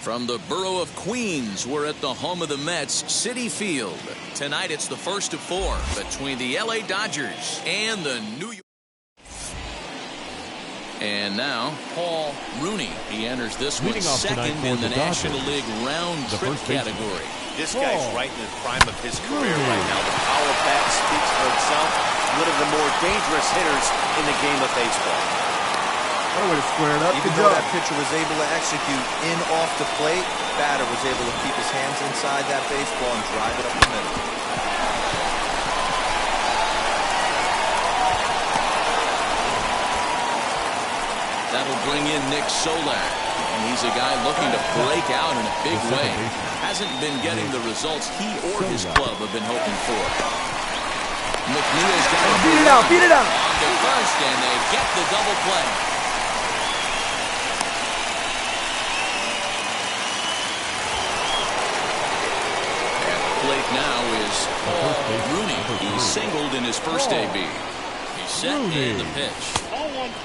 From the borough of Queens, we're at the home of the Mets, Citi Field. Tonight it's the first of 4 between the LA Dodgers and the New York. And now, Paul Rooney. He enters this one second in the National League round trip category. This guy's right in the prime of his career right now. The power bat speaks for itself. One of the more dangerous hitters in the game of baseball. What a way to square it up. Even though that pitcher was able to execute in off the plate, batter was able to keep his hands inside that baseball and drive it up the middle. That'll bring in Nick Solak. And he's a guy looking to break out in a big way. Hasn't been getting the results he or his club have been hoping for. McNeil's got to beat it out, beat it out. On to first, and they get the double play. Plate now is Paul Rooney. He singled in his first AB. He's set in the pitch.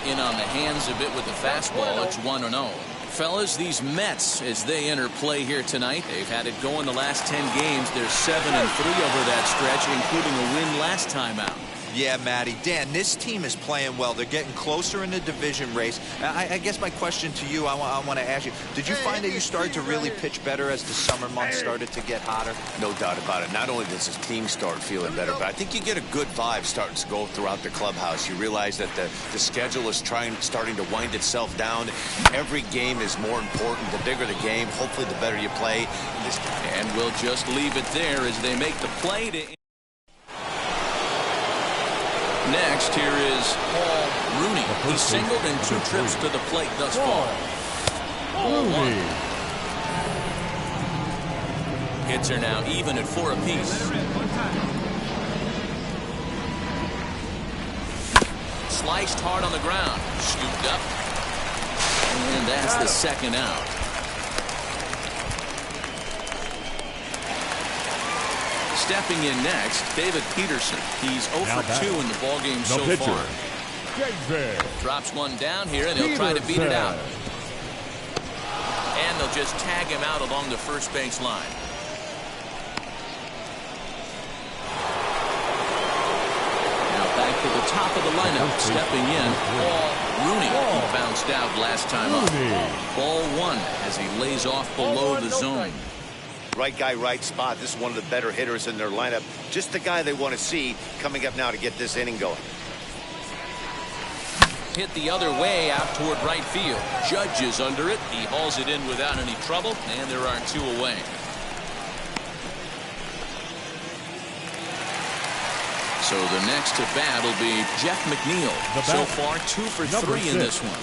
In on the hands a bit with the fastball. It's 1-0. Fellas, these Mets, as they enter play here tonight, they've had it going the last 10 games. They're 7-3 over that stretch, including a win last time out. Yeah, Matty. Dan, this team is playing well. They're getting closer in the division race. I guess my question to you, I want to ask you, did you find that you started to really pitch better as the summer months started to get hotter? No doubt about it. Not only does his team start feeling better, but I think you get a good vibe starting to go throughout the clubhouse. You realize that the schedule is starting to wind itself down. Every game is more important. The bigger the game, hopefully the better you play. And we'll just leave it there as they make the play to... Next, here is Paul Rooney. He singled in 2 trips to the plate thus far. Ball 1. Hits are now even at 4 apiece. Sliced hard on the ground. Scooped up. And that's the second out. Stepping in next, David Peterson. He's 0 for 2 in the ballgame so far. Drops one down here, and they'll try to beat it out. And they'll just tag him out along the first base line. Now back to the top of the lineup. Stepping in, Paul Rooney. He bounced out last time up. Ball 1 as he lays off below the zone. Right guy, right spot. This is one of the better hitters in their lineup. Just the guy they want to see coming up now to get this inning going. Hit the other way out toward right field. Judge is under it. He hauls it in without any trouble, and there are 2 away. So the next to bat will be Jeff McNeil. So far 2 for 3 in this one.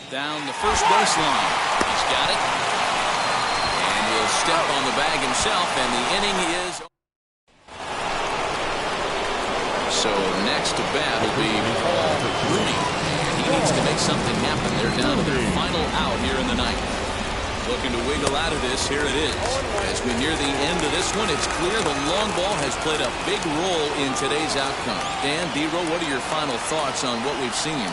Down the first baseline. He's got it. And he'll step on the bag himself, and the inning is... So next to bat will be Paul Rooney. He needs to make something happen. They're down to their final out here in the ninth. Looking to wiggle out of this. Here it is. As we near the end of this one, it's clear the long ball has played a big role in today's outcome. Dan, D-Row, what are your final thoughts on what we've seen?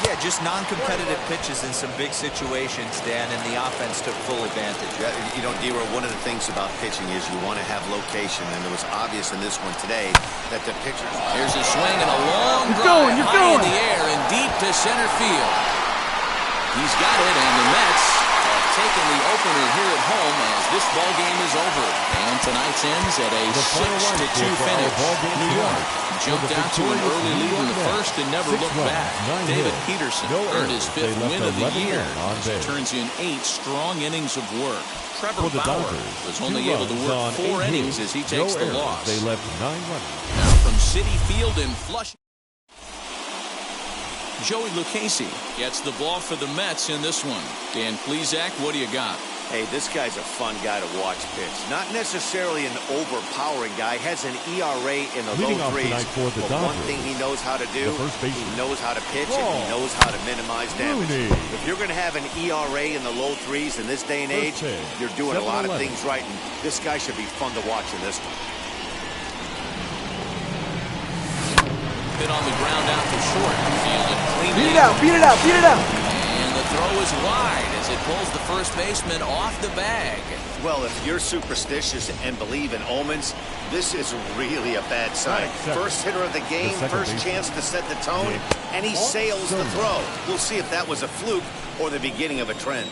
Yeah, just non-competitive pitches in some big situations, Dan, and the offense took full advantage. You know, D-Row, one of the things about pitching is you want to have location, and it was obvious in this one today that the pitchers... Here's a swing and a long drive high in the air and deep to center field. He's got it, and the Mets have taken the opener here at home as this ball game is over. And tonight's ends at a 6-2 finish. New York jumped out to an early lead in the first and never looked back. David Peterson earned his 5th win of the year as he turns in 8 strong innings of work. Trevor Bauer was only able to work 4 innings as he takes the loss. They left 9 runners. Now from Citi Field in Flushing, Joey Lucchesi gets the ball for the Mets in this one. Dan Plesac, what do you got? Hey, this guy's a fun guy to watch pitch. Not necessarily an overpowering guy. Has an ERA in the low 3s. But one thing he knows how to do, he knows how to pitch, and he knows how to minimize damage. If you're going to have an ERA in the low 3s in this day and age, you're doing a lot of things right, and this guy should be fun to watch in this one. Hit on the ground out to short. Beat it out, beat it out, beat it out. And the throw is wide as it pulls the first baseman off the bag. Well, if you're superstitious and believe in omens, this is really a bad sign. First hitter of the game, first chance to set the tone, and he sails the throw. We'll see if that was a fluke or the beginning of a trend.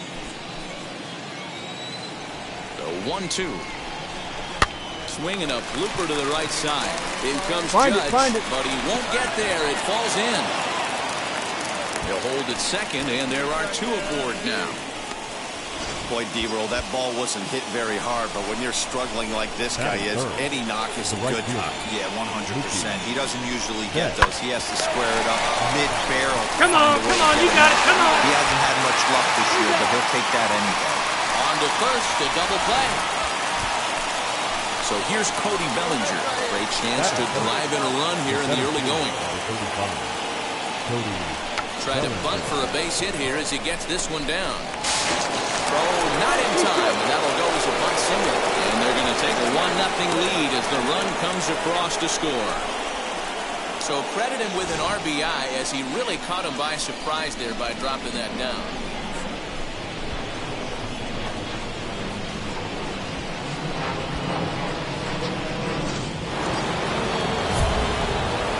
The 1-2. Swinging a blooper to the right side. In comes Judge, but he won't get there. It falls in. He'll hold at second, and there are two aboard now. Boy, D-roll, that ball wasn't hit very hard, but when you're struggling like this guy is, any knock is a good knock. Yeah, 100%. He doesn't usually get those. He has to square it up mid-barrel. Come on, you got it, come on. He hasn't had much luck this year, but he'll take that any day. On to first, a double play. So here's Cody Bellinger. Great chance to drive in a run here in the early going. Try to bunt for a base hit here as he gets this one down. Throw not in time, and that'll go as a bunt single. And they're going to take a 1-0 lead as the run comes across to score. So credit him with an RBI as he really caught him by surprise there by dropping that down.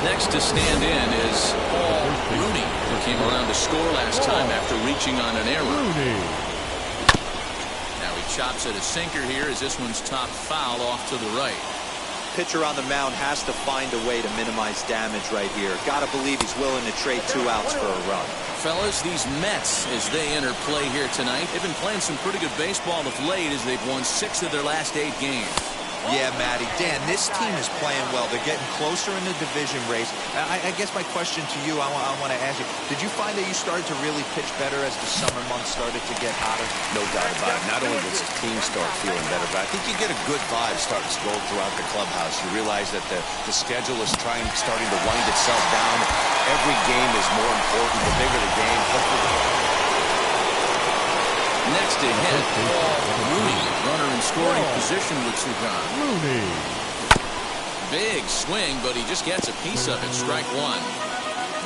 Next to stand in is Paul Rooney, who came around to score last time after reaching on an error. Now he chops at a sinker here as this one's top foul off to the right. Pitcher on the mound has to find a way to minimize damage right here. Gotta believe he's willing to trade 2 outs for a run. Fellas, these Mets, as they enter play here tonight, they've been playing some pretty good baseball of late as they've won 6 of their last 8 games. Yeah, Matty. Dan, this team is playing well. They're getting closer in the division race. I guess my question to you, I want to ask you, did you find that you started to really pitch better as the summer months started to get hotter? No doubt about it. Not only does the team start feeling better, but I think you get a good vibe starting to go throughout the clubhouse. You realize that the schedule is starting to wind itself down. Every game is more important. The bigger the game, hopefully. Next to hit, Paul Rooney, runner in scoring position with 2 gone. Big swing, but he just gets a piece of it. Strike 1.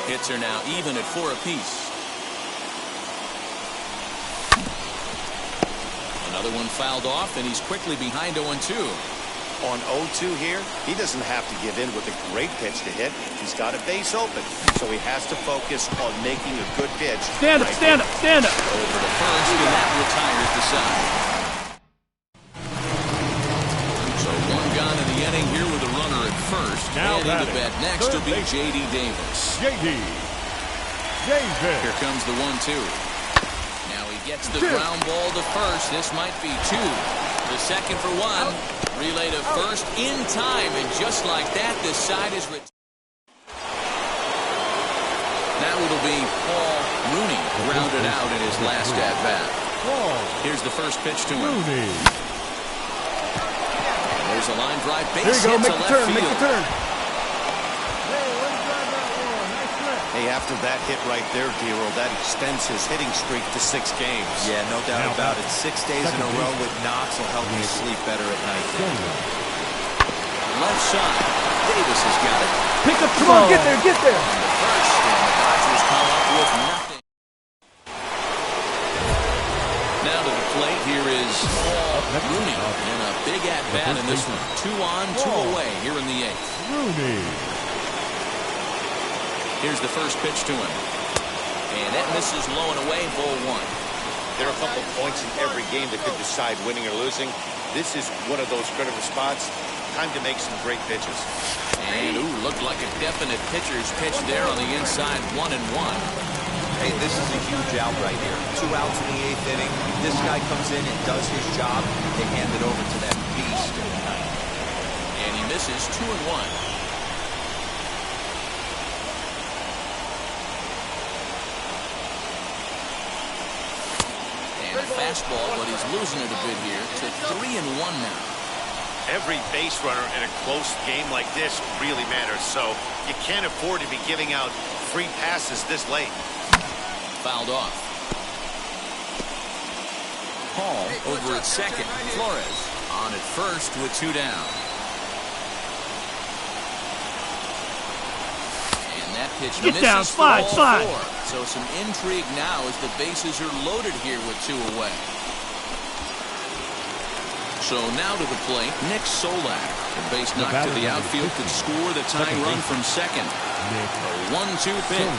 Hits are now even at 4 apiece. Another one fouled off, and he's quickly behind 0-2. On 0-2 here, he doesn't have to give in with a great pitch to hit. He's got a base open, so he has to focus on making a good pitch. Stand up, stand up, stand up. Over to first, and that retires the side. So 1 gone in the inning here with a runner at first. Now and into bat next will be J.D. Davis. Here comes the 1-2. Now he gets the ground ball to first. This might be 2. The second for 1. Relay to first in time, and just like that, this side is retired. Now it'll be Paul Rooney grounded out in his last at-bat. Here's the first pitch to him. There's a line drive, base hit to left field. Make the turn. Hey, after that hit right there, D-roll, that extends his hitting streak to 6 games. Yeah, no doubt about it. 6 days in a row with knocks will help you sleep better at night. Left side, Davis has got it. Pick up, come on, get there, get there. On the first, and the Dodgers come up with nothing. Now to the plate, here is Paul Rooney in a big at-bat in this one. 2 on, 2 away here in the 8th. Here's the first pitch to him. And that misses low and away, ball 1. There are a couple points in every game that could decide winning or losing. This is one of those critical spots. Time to make some great pitches. And, looked like a definite pitcher's pitch there on the inside, 1-1. Hey, this is a huge out right here. 2 outs in the 8th inning. This guy comes in and does his job. They hand it over to that beast in the 9th. And he misses 2-1. Fastball, but he's losing it a bit here to 3-1 now. Every base runner in a close game like this really matters, so you can't afford to be giving out free passes this late. Fouled off. Paul over at second. Flores on at first with 2 down. And that pitch Get misses down, for slide, ball slide. 4. So some intrigue now as the bases are loaded here with 2 away. So now to the plate, Nick Solak. The base knock to the outfield could score the tying run from second. A 1-2 pitch.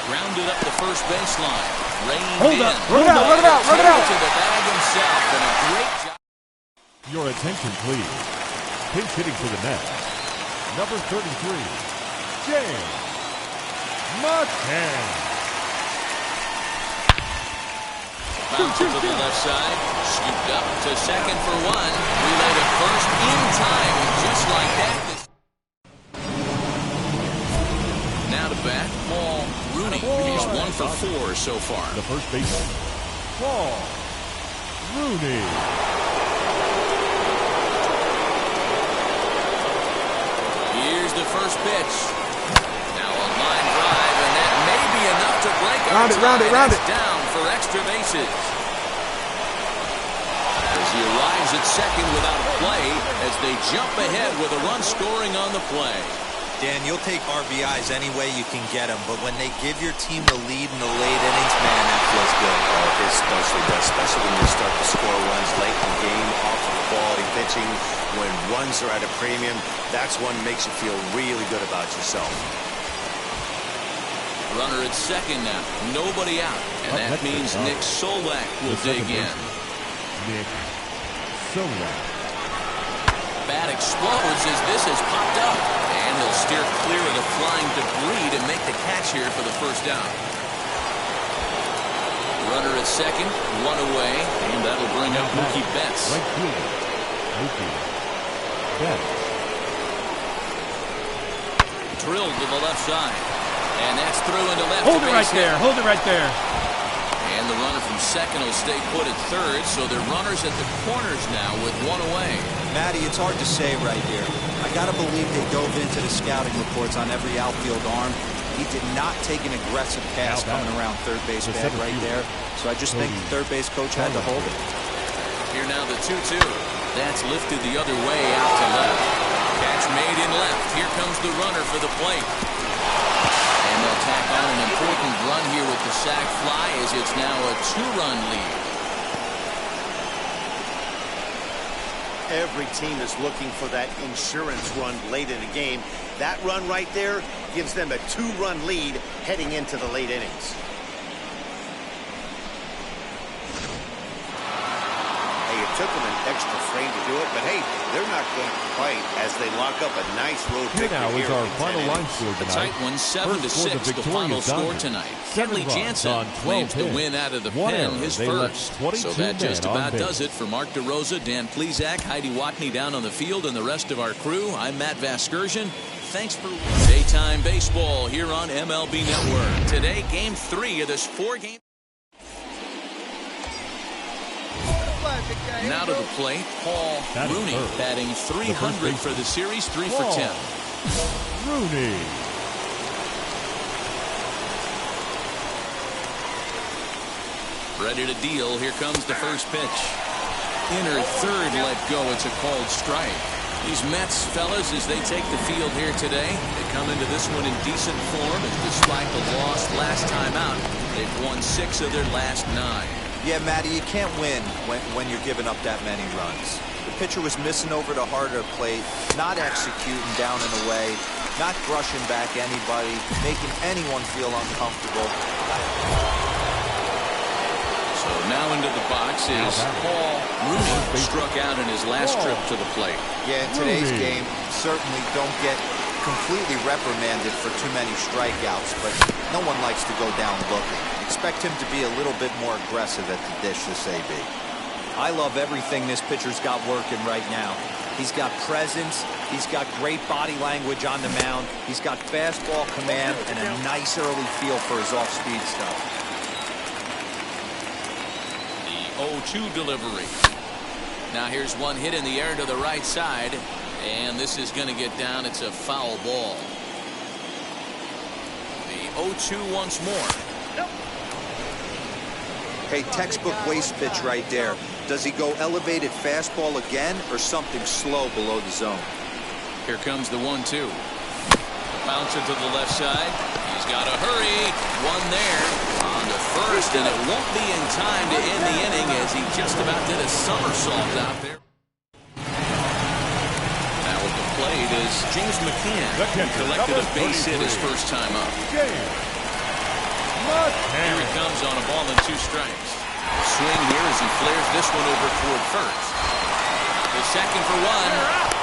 Grounded up the first baseline. Reined in. Run it out, run it out, run it out. To the bag himself, and a great job. Your attention, please. Pinch hitting to the net. Number 33, James McCann. Bouncer to the left side. Scooped up to second for 1. Relay to first in time, and just like that. Now to bat, Paul Rooney. He's 1 for 4 so far. The first baseman, Paul Rooney. Here's the first pitch. Now a line drive, and that may be enough to break our tie. Round it. That's down for extra bases. As he arrives at second without a play, as they jump ahead with a run scoring on the play. Dan, you'll take RBIs any way you can get them, but when they give your team the lead in the late innings, man, that feels good. Oh, it especially does, especially when you start to score runs late in the game off of quality pitching. When runs are at a premium, that's one makes you feel really good about yourself. Runner at second now. Nobody out. And that means Nick Solak will dig in. Nick Solak. Bat explodes as this has popped up. And he'll steer clear of the flying debris to make the catch here for the first down. Runner at second, 1 away, and that'll bring up Mookie Betts. Right fielder, Mookie Betts. Drilled to the left side. And that's through into left. Hold it right there. Hold it right there. And the runner from second will stay put at third, so they're runners at the corners now with 1 away. Matty, it's hard to say right here. I got to believe they dove into the scouting reports on every outfield arm. He did not take an aggressive pass coming around third base bag right there. So I just think the third base coach had to hold it. Here now the 2-2. That's lifted the other way out to left. Catch made in left. Here comes the runner for the plate. And they'll tack on an important run here with the sac fly as it's now a 2-run lead. Every team is looking for that insurance run late in the game. That run right there gives them a 2-run lead heading into the late innings. Hey, it took them an extra frame to do it, but hey, they're not going to fight as they lock up a nice road Here victory now is here our in final 10 line innings. score A tonight. tight one, 7-6, the final score tonight. Kenley Jansen claims the win out of the pen, his first. So that just about does it for Mark DeRosa, Dan Plesac, Heidi Watney down on the field, and the rest of our crew. I'm Matt Vasgersian. Thanks for daytime baseball here on MLB Network. Today, Game 3 of this 4-game. Now to the plate, Paul Rooney batting .300 for the series, 3 for 10. Rooney. Ready to deal. Here comes the first pitch. Inner third let go. It's a called strike. These Mets fellas, as they take the field here today, they come into this one in decent form, and despite the loss last time out, they've won 6 of their last 9. Yeah, Matty, you can't win when you're giving up that many runs. The pitcher was missing over the heart of the plate, not executing down and away, not brushing back anybody, making anyone feel uncomfortable. So now into the box is Paul Rooney, struck out in his last trip to the plate. Yeah, in today's game, certainly don't get completely reprimanded for too many strikeouts, but no one likes to go down looking. Expect him to be a little bit more aggressive at the dish this AB. I love everything this pitcher's got working right now. He's got presence, he's got great body language on the mound, he's got fastball command, and a nice early feel for his off-speed stuff. The 0-2 delivery. Now here's one hit in the air to the right side, and this is going to get down. It's a foul ball. The 0-2 once more. Hey, textbook waste pitch right there. Does he go elevated fastball again or something slow below the zone? Here comes the 1-2. Bouncer to the left side. He's got to hurry. One there on the first, and it won't be in time to end the inning as he just about did a somersault out there. Now at the plate is James McCann, who collected a base hit his first time up. Here he comes on a ball and 2 strikes. Swing here as he flares this one over toward first. The second for 1.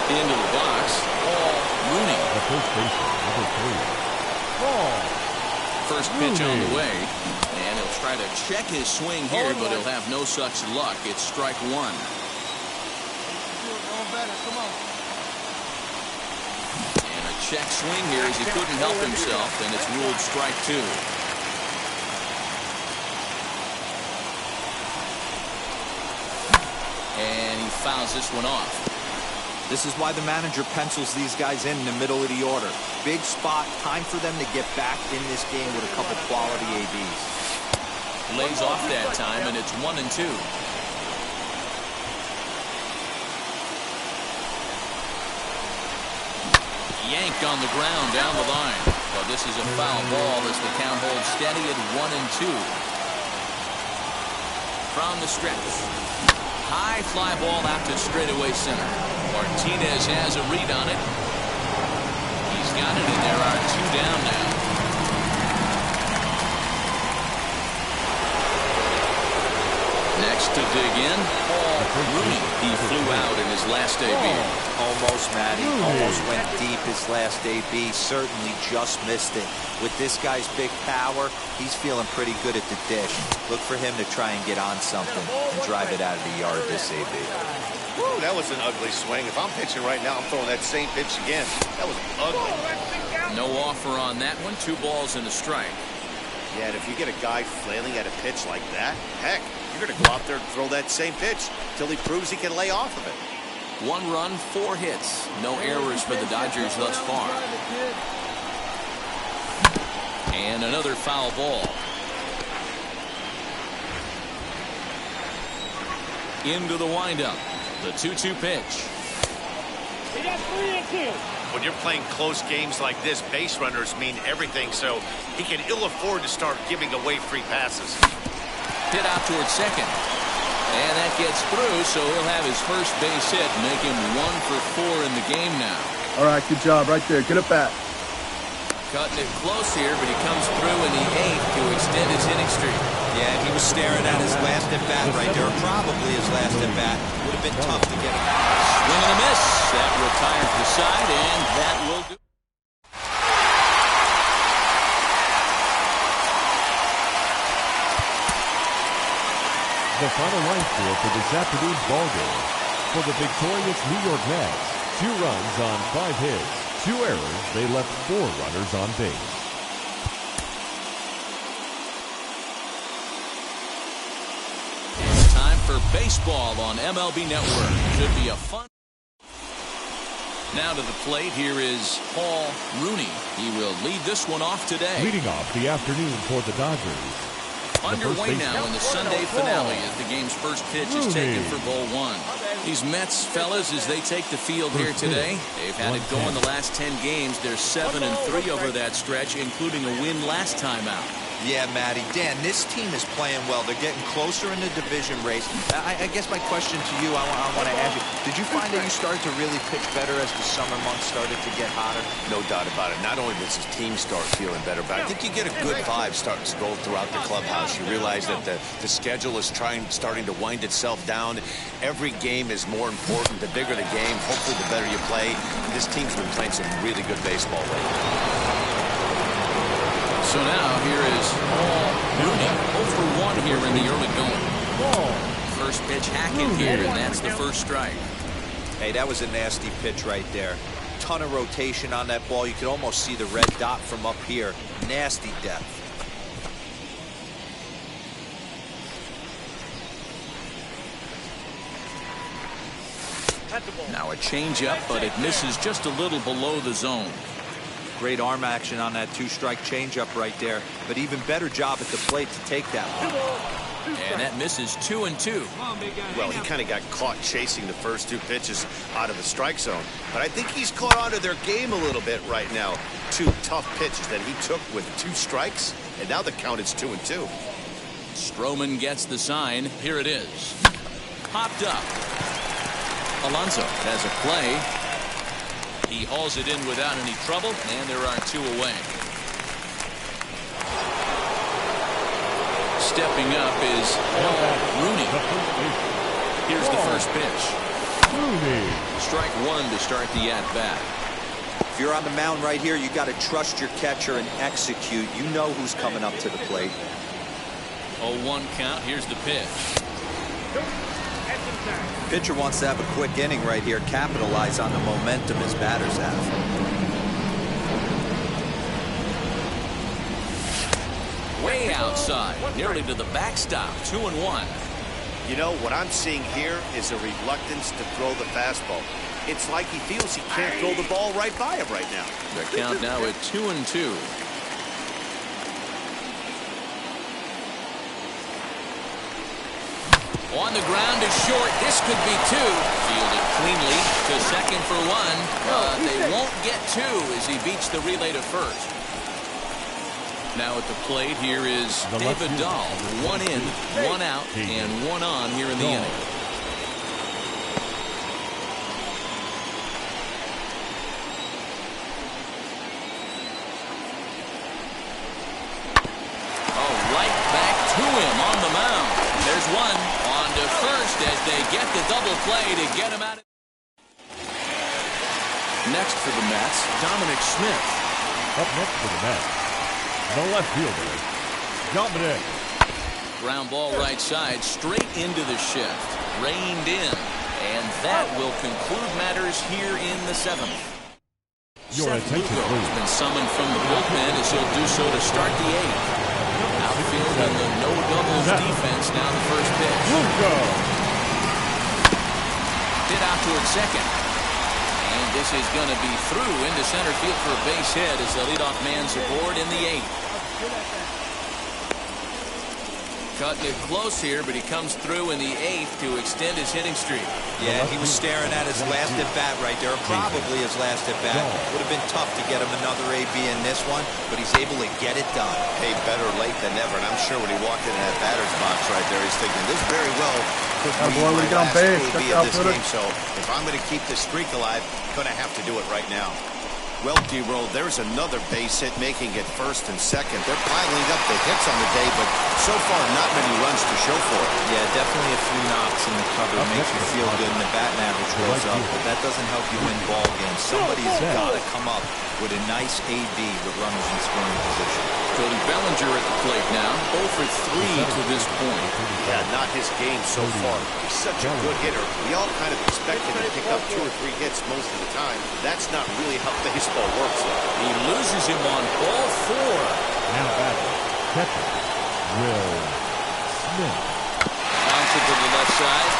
Into the box, Rooney. The first baseman, number 3. First pitch on the way, and he'll try to check his swing here, but he'll have no such luck. It's strike 1. And a check swing here as he couldn't help himself, and it's ruled strike 2. And he fouls this one off. This is why the manager pencils these guys in the middle of the order. Big spot, time for them to get back in this game with a couple quality ABs. Lays off that time, and it's 1-2. Yanked on the ground down the line. But this is a foul ball as the count holds steady at 1-2. From the stretch. High fly ball out to straightaway center. Martinez has a read on it. He's got it, and there are 2 down now. Next to dig in, Rooney. He flew out in his last debut. Almost, Matty. Almost went deep his last AB. Certainly just missed it. With this guy's big power, he's feeling pretty good at the dish. Look for him to try and get on something and drive it out of the yard this AB. Woo, that was an ugly swing. If I'm pitching right now, I'm throwing that same pitch again. That was ugly. No offer on that one. 2 balls and a strike. Yeah, and if you get a guy flailing at a pitch like that, heck, you're going to go out there and throw that same pitch till he proves he can lay off of it. 1 run, 4 hits. No errors for the Dodgers thus far. And another foul ball. Into the windup. The 2-2 pitch. When you're playing close games like this, base runners mean everything, so he can ill afford to start giving away free passes. Hit out towards second. And that gets through, so he'll have his first base hit, make him 1 for 4 in the game now. All right, good job right there. Good at bat. Cutting it close here, but he comes through in the 8th to extend his hitting streak. Yeah, he was staring at his last at-bat right there, probably his last at-bat. Would have been tough to get him. Swing and a miss. That retires the side, and that will do. The final line score for this afternoon's ballgame. For the victorious New York Mets, 2 runs on 5 hits. 2 errors, they left 4 runners on base. It's time for baseball on MLB Network. Should be a fun. Now to the plate, here is Paul Rooney. He will lead this one off today. Leading off the afternoon for the Dodgers. Underway now in the Sunday finale as the game's first pitch is taken for ball 1. These Mets, fellas, as they take the field here today, they've had it going the last 10 games. They're 7-3 over that stretch, including a win last time out. Yeah, Matty. Dan, this team is playing well. They're getting closer in the division race. I guess my question to you, I want to ask you, did you find that you started to really pitch better as the summer months started to get hotter? No doubt about it. Not only does his team start feeling better, but I think you get a good vibe starting to go throughout the clubhouse. You realize that the schedule is starting to wind itself down. Every game is more important. The bigger the game, hopefully the better you play. And this team's been playing some really good baseball lately. So now here is Paul Rooney, 0 for 1 here in the early going. First pitch hacking here, and that's the first strike. Hey, that was a nasty pitch right there. Ton of rotation on that ball. You could almost see the red dot from up here. Nasty depth. Now a changeup, but it misses just a little below the zone. Great arm action on that 2-strike changeup right there, but even better job at the plate to take that one. And that misses 2-2. Well, he kind of got caught chasing the first 2 pitches out of the strike zone. But I think he's caught onto their game a little bit right now. 2 tough pitches that he took with 2 strikes. And now the count is 2-2. Stroman gets the sign. Here it is. Popped up. Alonso has a play. He hauls it in without any trouble, and there are 2 away. Stepping up is Rooney. Here's the first pitch. Rooney. Strike 1 to start the at-bat. If you're on the mound right here, you got to trust your catcher and execute. You know who's coming up to the plate. 0-1 count. Here's the pitch. Pitcher wants to have a quick inning right here, capitalize on the momentum his batters have. Way outside, nearly to the backstop. 2-1. You know, what I'm seeing here is a reluctance to throw the fastball. It's like he feels he can't throw the ball right by him right now. The count now at 2-2. On the ground is short. This could be 2. Fielded cleanly to second for 1. They won't get 2 as he beats the relay to first. Now at the plate, here is David Dahl. 1 in, 1 out, and 1 on here in the inning. Oh, right back to him on the mound. There's 1 on to first as they get the double play to get him out. Next for the Mets, Dominic Smith. Up next for the Mets, the left fielder, Dominic. Ground ball right side, straight into the shift. Reined in. And that will conclude matters here in the 7th. Your Seth attention, Lugo has please. been summoned from the bullpen as he'll do so to start the 8th. Outfield in the no doubles defense. Now the first pitch. Lugo. Hit out towards second. And this is going to be through into center field for a base hit as the leadoff man's aboard in the 8th. Cutting it close here, but he comes through in the 8th to extend his hitting streak. Yeah, he was staring at his last at-bat right there, probably his last at-bat. Would have been tough to get him another AB in this one, but he's able to get it done. Hey, better late than never. And I'm sure when he walked into that batter's box right there, he's thinking, this very well could be boy, my we got last base. AB Got of this outfielder. game. So if I'm going to keep this streak alive, I'm going to have to do it right now. Well, D-Roll, there's another base hit making it first and second. They're piling up the hits on the day, but so far not many runs to show for it. Yeah, definitely a few knocks in the cover. Makes you feel good, and the batting average goes up, but that doesn't help you win ball games. Somebody's got to come up with a nice AB with runners in scoring position. Cody Bellinger at the plate now. 0 for 3 to this point. Yeah, not his game so far. He's such a good hitter. We all kind of expect him to pick up 2 or 3 hits most of the time. That's not really how baseball works, though. He loses him on ball 4. Now batting, catcher, Will Smith. Bounce it to the left side.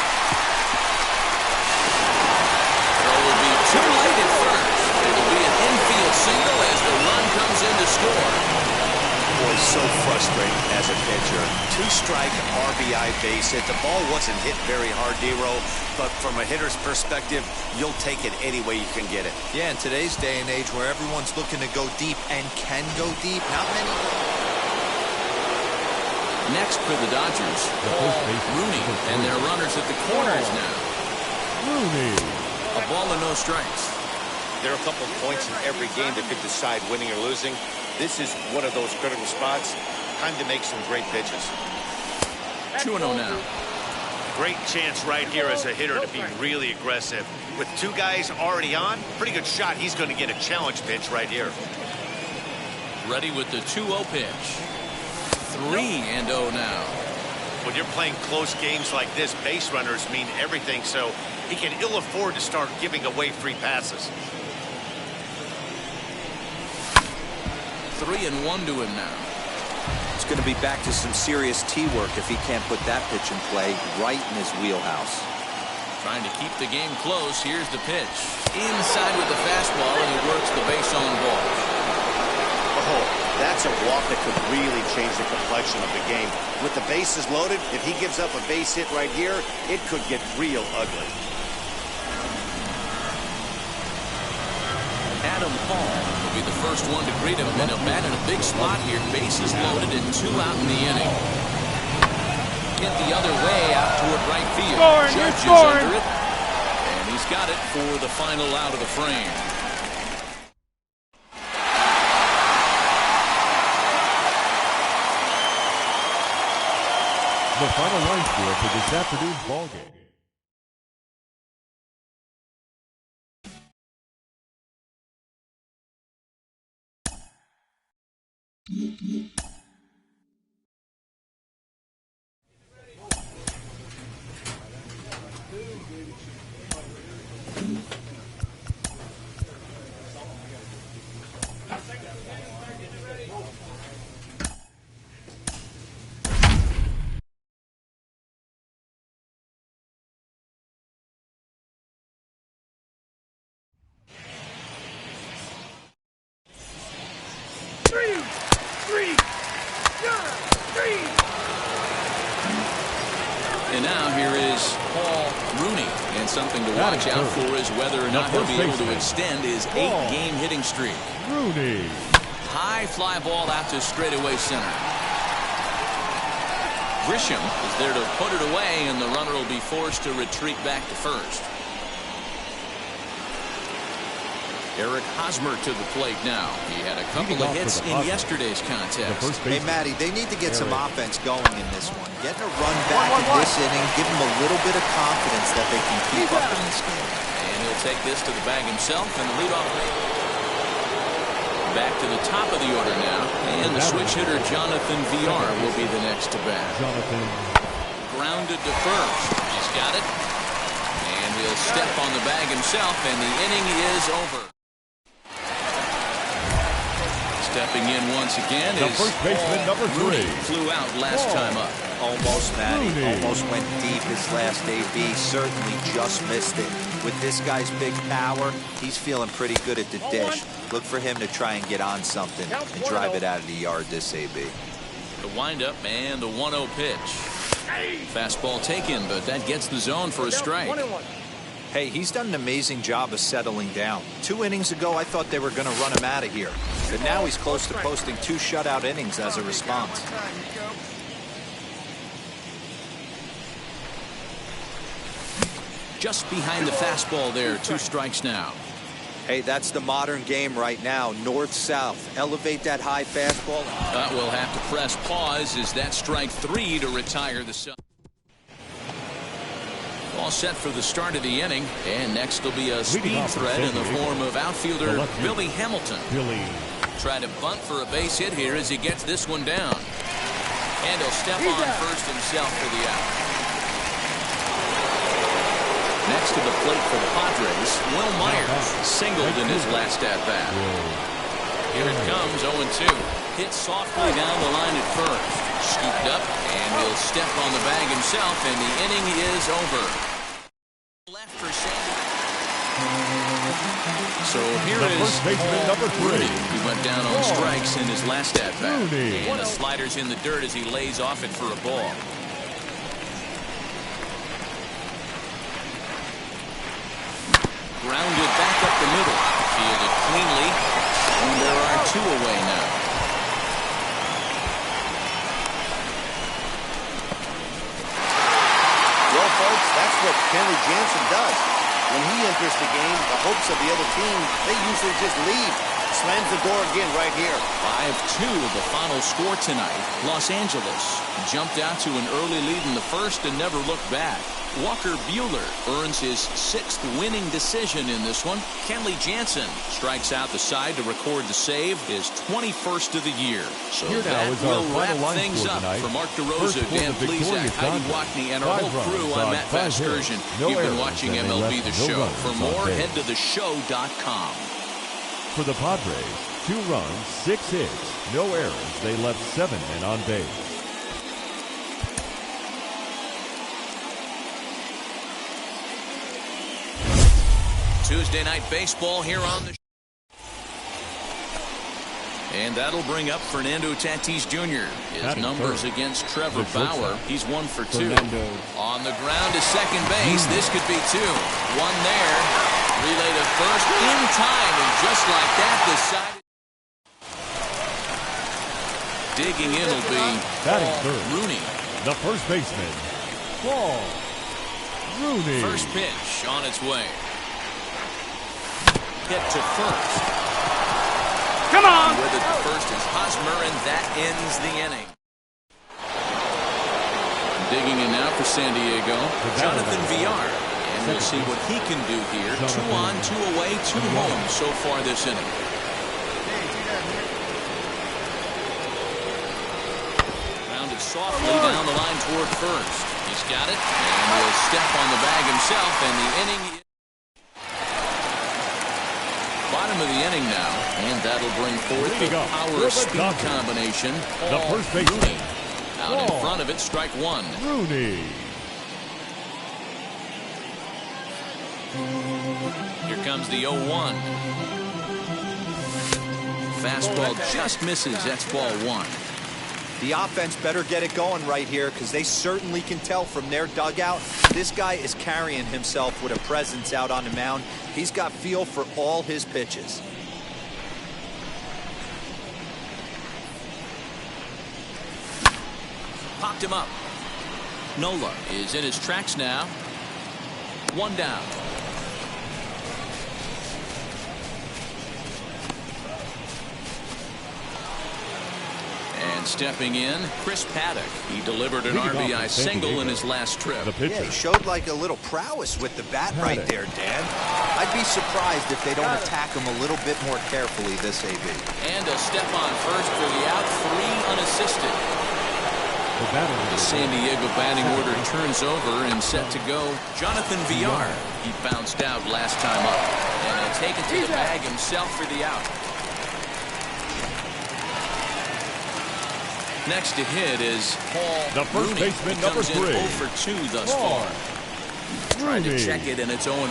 Throw will be too late at first. It will be an infield single as the run comes in to score. Boy, so frustrating as a pitcher. 2-strike RBI base hit. The ball wasn't hit very hard, D-Roll, but from a hitter's perspective, you'll take it any way you can get it. Yeah, in today's day and age where everyone's looking to go deep and can go deep, not many. Next for the Dodgers, Rooney, and their runners at the corners now. Rooney. A ball and no strikes. There are a couple of points in every game that could decide winning or losing. This is one of those critical spots. Time to make some great pitches. 2-0 now. Great chance right here as a hitter to be really aggressive. With 2 guys already on, pretty good shot. He's going to get a challenge pitch right here. Ready with the 2-0 pitch. 3-0 now. When you're playing close games like this, base runners mean everything, so he can ill afford to start giving away free passes. 3-1 to him now. It's going to be back to some serious tee work if he can't put that pitch in play right in his wheelhouse. Trying to keep the game close. Here's the pitch. Inside with the fastball, and he works the base on ball. Oh, that's That's a walk that could really change the complexion of the game. With the bases loaded, if he gives up a base hit right here, it could get real ugly. Adam Hall will be the first one to greet him, and he'll bat in a big spot here. Bases loaded and 2 out in the inning. Hit the other way out toward right field. Judge is under it, and he's got it for the final out of the frame. The final line score for this afternoon's ball game. And now here is Paul Rooney. And something to watch out for is whether or not he'll be able to extend his 8-game hitting streak. Rooney. High fly ball out to straightaway center. Grisham is there to put it away, and the runner will be forced to retreat back to first. Eric Hosmer to the plate now. He had a couple of hits in yesterday's contest. Hey, Matty, they need to get some offense going in this one. Getting a run back in this inning, give them a little bit of confidence that they can keep up in this game. And he'll take this to the bag himself, and the leadoff. Back to the top of the order now. And the switch hitter, Jonathan VR, will be the next to bat. Grounded to first. He's got it. And he'll step on the bag himself, and the inning is over. Stepping in once again is first baseman, number 3. Flew out last time up. Almost, Matty. Almost went deep his last AB. Certainly just missed it. With this guy's big power, he's feeling pretty good at the dish. Look for him to try and get on something and drive it out of the yard this AB. The windup and the 1-0 pitch. Fastball taken, but that gets the zone for a strike. Hey, he's done an amazing job of settling down. 2 innings ago, I thought they were going to run him out of here. But now he's close to posting 2 shutout innings as a response. Just behind the fastball there, 2 strikes now. Hey, that's the modern game right now. North-south. Elevate that high fastball. We'll have to press pause as that strike 3 to retire the sub. All set for the start of the inning, and next will be a speed threat in the form of outfielder Billy Hamilton. Try to bunt for a base hit here as he gets this one down. And he'll step on first himself for the out. Next to the plate for the Padres, Will Myers singled in his last at-bat. Here it comes, 0-2. Hit softly down the line at first. Scooped up, and he'll step on the bag himself, and the inning is over. Left for Sandy. So here is number 3. He went down on strikes in his last at-bat. And the slider's in the dirt as he lays off it for a ball. Grounded back up the middle. Fielded cleanly. And there are 2 away now. Well, folks, that's what Kenley Jansen does. When he enters the game, the hopes of the other team, they usually just leave. Slams the door again right here. 5-2 the final score tonight. Los Angeles jumped out to an early lead in the first and never looked back. Walker Buehler earns his 6th winning decision in this one. Kenley Jansen strikes out the side to record the save, his 21st of the year. So that will wrap things up. For Mark DeRosa, Dan Plesac, Heidi Wackney, and our whole crew, I'm Matt Vasgersian. You've been watching MLB The Show. For more, head to theshow.com. For the Padres, 2 runs, 6 hits, no errors. They left 7 men on base. Tuesday night baseball here on the And that'll bring up Fernando Tatis Jr. His numbers against Trevor Bauer. He's 1 for 2. On the ground to second base. This could be 2. 1 there. Relay to first in time. And just like that, decided. Digging in will be Paul Rooney. The first baseman, Paul Rooney. First pitch on its way. Hit to first. Come on! With it to first is Hosmer, and that ends the inning. Digging in now for San Diego, Jonathan Villar. And we'll see what he can do here. 2 on, 2 away, 2 home so far this inning. Rounded softly down the line toward first. He's got it, and will step on the bag himself, and the inning. Bottom of the inning now, and that'll bring forth the power-speed combination. The first baseman. Out in front of it, strike 1. Rooney. Here comes the 0-1. Fastball just misses. That's ball 1. The offense better get it going right here because they certainly can tell from their dugout. This guy is carrying himself with a presence out on the mound. He's got feel for all his pitches. Popped him up. Nola is in his tracks now. 1 down. And stepping in, Chris Paddock. He delivered an RBI single in his last trip. Yeah, he showed like a little prowess with the bat right there, Dan. I'd be surprised if they don't attack him a little bit more carefully this AB. And a step on first for the out, 3 unassisted. The San Diego batting order turns over and set to go. Jonathan Villar. He bounced out last time up. And he'll take it to the bag himself for the out. Next to hit is Paul Rooney. Baseman, number 3. 0 for 2 thus far. Trying to check it, and it's 0-1.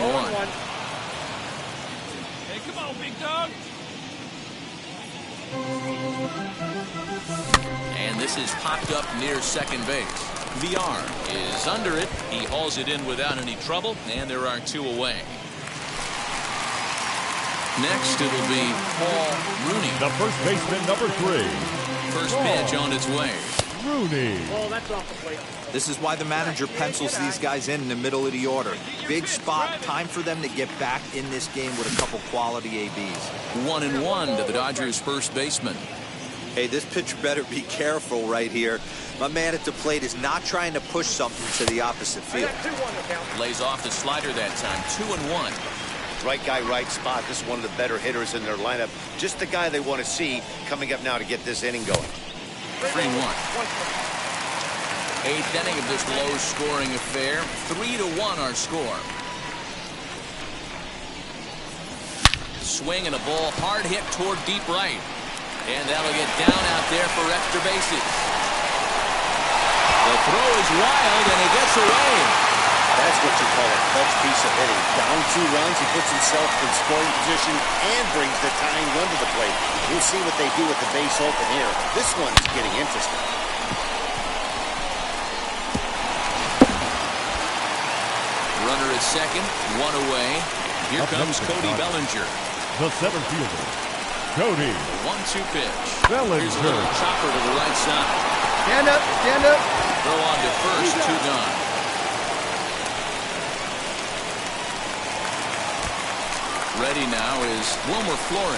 Hey, come on, big dog. And this is popped up near second base. Villar is under it. He hauls it in without any trouble, and there are 2 away. Next, it'll be Paul Rooney. The first baseman, number 3. First pitch on its way. Rooney. That's off the plate. This is why the manager pencils these guys in the middle of the order. Big spot, time for them to get back in this game with a couple quality ABs. 1-1 to the Dodgers' first baseman. Hey, this pitcher better be careful right here. My man at the plate is not trying to push something to the opposite field. Lays off the slider that time. 2-1. Right guy, right spot. This is one of the better hitters in their lineup. Just the guy they want to see coming up now to get this inning going. 3-1. 8th inning of this low-scoring affair. 3-1 our score. Swing and a ball hard hit toward deep right. And that'll get down out there for extra bases. The throw is wild, and it gets away. That's what you call a clutch piece of hitting. Down 2 runs, he puts himself in scoring position and brings the tying run to the plate. We'll see what they do with the base open here. This one's getting interesting. Runner at second, 1 away. Here comes Cody Bellinger. The 7th fielder, Cody. 1-2 pitch. Bellinger. Here's a little chopper to the right side. Stand up, stand up. Throw on to first, 2 gone. Ready now is Wilmer Flores.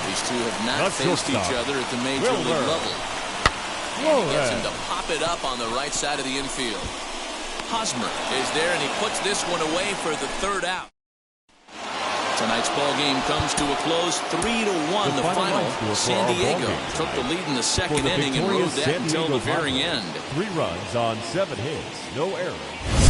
These two have not faced each other at the major league level. And he gets him to pop it up on the right side of the infield. Hosmer is there, and he puts this one away for the 3rd out. Tonight's ball game comes to a close, 3-1 the final. San Diego took the lead in the 2nd inning and rode that until the very end. 3 runs on 7 hits, no errors.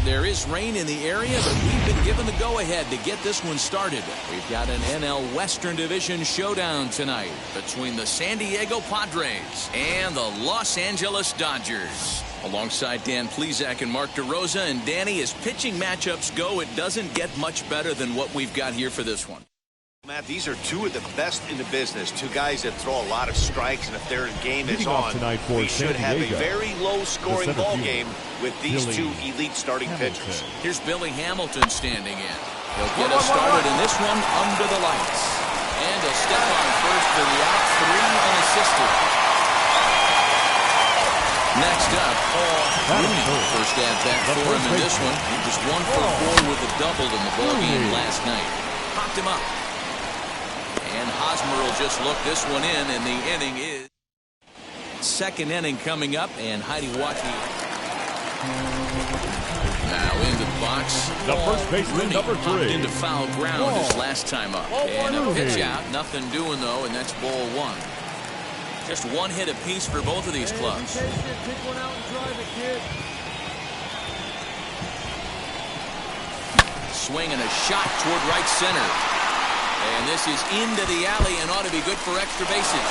There is rain in the area, but we've been given the go-ahead to get this one started. We've got an NL Western Division showdown tonight between the San Diego Padres and the Los Angeles Dodgers. Alongside Dan Plesac and Mark DeRosa, and Danny, as pitching matchups go, it doesn't get much better than what we've got here for this one. Matt, these are two of the best in the business. Two guys that throw a lot of strikes, and if their game is on, we should have a very low-scoring ball game with these two elite starting pitchers. Here's Billy Hamilton standing in. He'll get us started in this one under the lights. And a step on first for the out, 3 unassisted. Next up, Paul Rooney. First at bat for him in this one. He was 1 for 4 with a double in the ballgame last night. Popped him up. And Hosmer will just look this one in, and the inning is second inning coming up, and Heidi watching. Now into the box. The first baseman, number 3. Into foul ground his last time up. And a pitch out, nothing doing though, and that's ball 1. Just 1 hit apiece for both of these clubs. Swing and a shot toward right center. And this is into the alley and ought to be good for extra bases.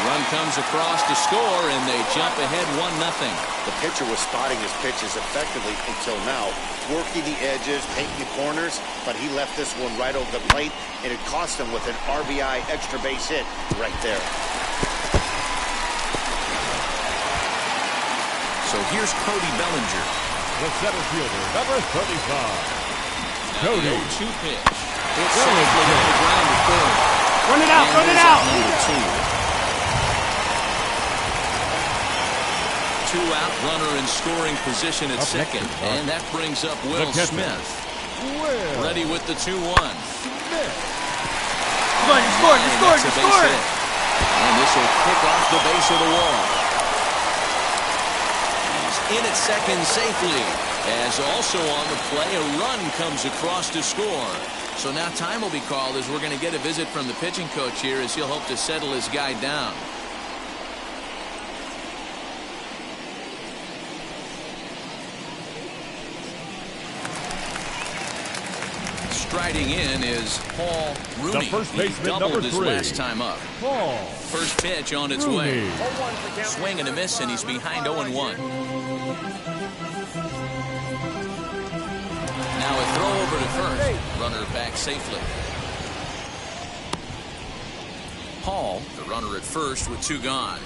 Run comes across to score, and they jump ahead 1-0. The pitcher was spotting his pitches effectively until now, working the edges, painting the corners, but he left this one right over the plate, and it cost him with an RBI extra base hit right there. So here's Cody Bellinger. The center fielder, number 35. Cody. 2 pitch. It's softly on the ground to third. Run it out, run it out. Number 2 out, runner in scoring position at second. And that brings up Will Smith. Ready with the 2-1. Come on, you scored, you scored, you scored. And this will kick off the base of the wall. He's in at second safely. As also on the play, a run comes across to score. So now time will be called as we're going to get a visit from the pitching coach here as he'll hope to settle his guy down. Striding in is Paul Rooney. The first baseman, he doubled number 3. his last time up. Paul. First pitch on its Rooney. way. Swing and a miss, and he's behind 0-1. Now a throw over to first. Runner back safely. Paul, the runner at first with 2 gone.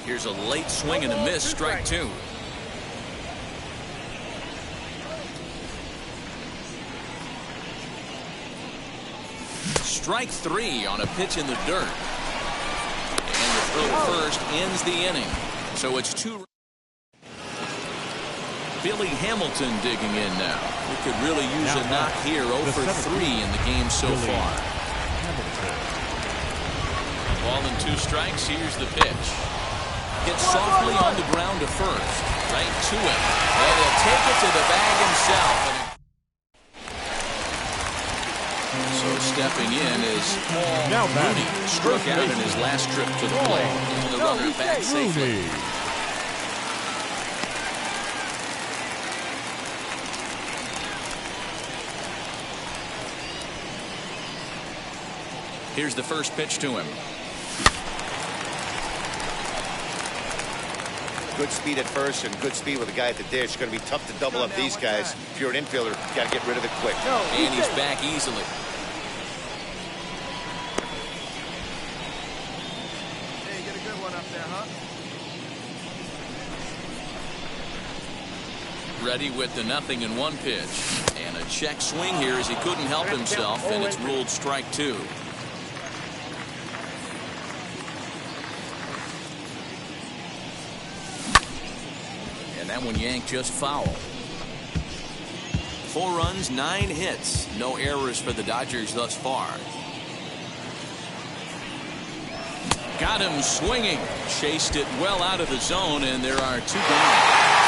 Here's a late swing and a miss, strike 2. Strike 3 on a pitch in the dirt. And the throw to first ends the inning. So it's 2. Billy Hamilton digging in now. We could really use a knock here. 0 for 3 in the game so far. Ball and 2 strikes. Here's the pitch. Gets softly on the ground to first. Right to him. And he'll take it to the bag himself. So stepping in is Paul Rooney. Struck out in his last trip to the plate. And the runner back safely. Here's the first pitch to him. Good speed at first and good speed with the guy at the dish. It's going to be tough to double up these guys. If you're an infielder, you got to get rid of it quick. And he's back easily. Hey, you get a good one up there, huh? Ready with the 0-1 pitch. And a check swing here as he couldn't help himself, and it's ruled strike 2. And that one yanked just foul. 4 runs, 9 hits. No errors for the Dodgers thus far. Got him swinging. Chased it well out of the zone, and there are 2 down.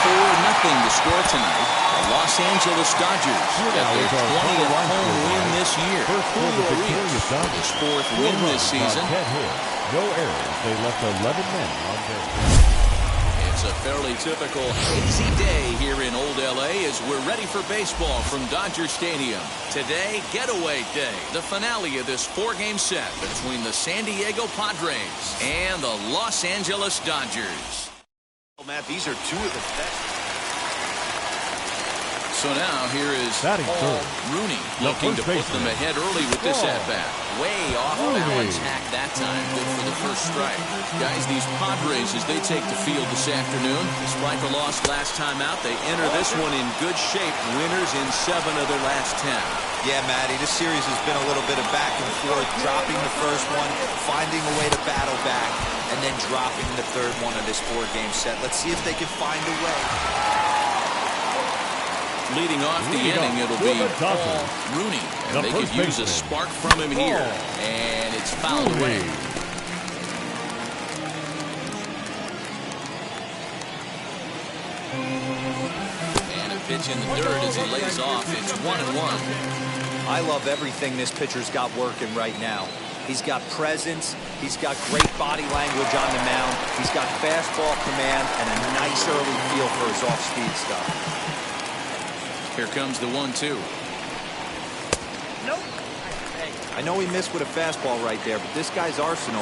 4-0 to score tonight. The Los Angeles Dodgers get their 20th home win this year. Julio Urias, his 4th win this season. No errors. They left 11 men on base. It's a fairly typical hazy day here in Old L.A. as we're ready for baseball from Dodger Stadium. Today, Getaway Day, the finale of this 4-game set between the San Diego Padres and the Los Angeles Dodgers. Matt, these are two of the best. So now here is Batting Paul third, Rooney the looking to first put them baseman. ahead early with this Paul at-bat. Way off balance hack that time. Good for the first strike. Guys, these Padres, as they take the field this afternoon, despite the loss last time out, they enter this one in good shape. Winners in 7 of their last 10. Yeah, Matty, this series has been a little bit of back and forth, dropping the first one, finding a way to battle back, and then dropping the third one of this 4-game set. Let's see if they can find a way. Leading off the inning, it'll be Paul Rooney. And they could use a spark from him here. And it's fouled away. And a pitch in the dirt as he lays off. It's 1-1. I love everything this pitcher's got working right now. He's got presence. He's got great body language on the mound. He's got fastball command and a nice early feel for his off-speed stuff. Here comes the 1-2. Nope. I know he missed with a fastball right there, but this guy's arsenal,